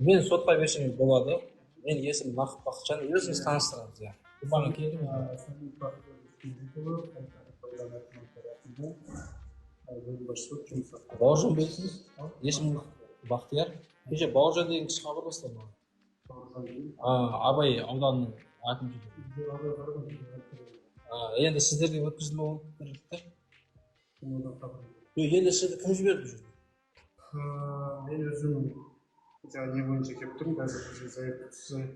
Мен сотқа берсем болады. Мен есімім Нақып Бақытжан, өзіңіз таныстырыңыз, иә. Бана келдім. Бауыржан белсіз, есімім Бақтияр. Кеше Бауыржан деген кісі хабарласты маған. Абай ауданының әкімшілігі. Енді сіздерге өткізіліп отырды. Енді сізді кім жіберді бұл жерге? Мен өзім жаңа не бойынша келіп тұрмын, қазір бізге заят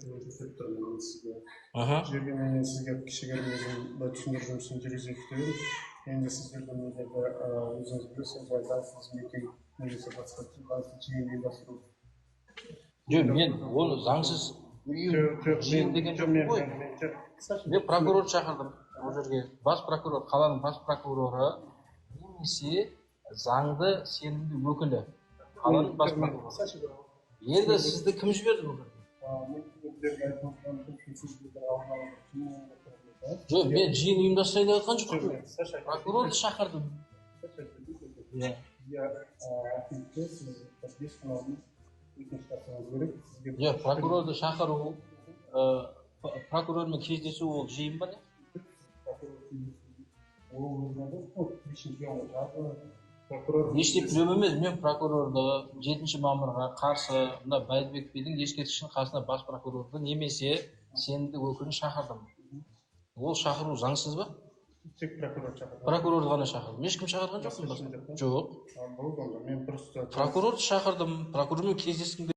бойынша келіп тұрмын мен сізге. Жерге мен сізге кішігірім өзім түсіндіру жұмысын жүргізейік деп едім. Енді сіздерге мына жерде өзіңіз білесіз, заңсыз мекен немесе басқа заңсыз жиын ұйымдастыру. Жоқ, мен оны заңсыз жиын деген жоқпын ғой. Мен прокурор шақырдым ол жерге. Бас прокурор, қаланың бас прокуроры немесе заңды сенімді өкілі. Қаланың бас прокуроры. Енді сізді кім жіберді бұл жерге? Жоқ, мен жиын ұйымдастырайын деп жатқан жоқпын. Прокурорды шақырдым. Жоқ, прокурорды шақыру, прокурормен кездесу ол жиын ба не? Ештеп білем емес, мен прокурорды 7 мамырға қарсы мына Бәйдібек бидің ескерткішінің қасына бас прокурорды немесе сенімді өкілін шақырдым. Ол шақыру заңсыз ба? Тек прокурор шақырды. Прокурорды ғана шақырдым. Ешкім шақырған жоқпын. Жоқ. Прокурорды шақырдым. Прокурормен кездескім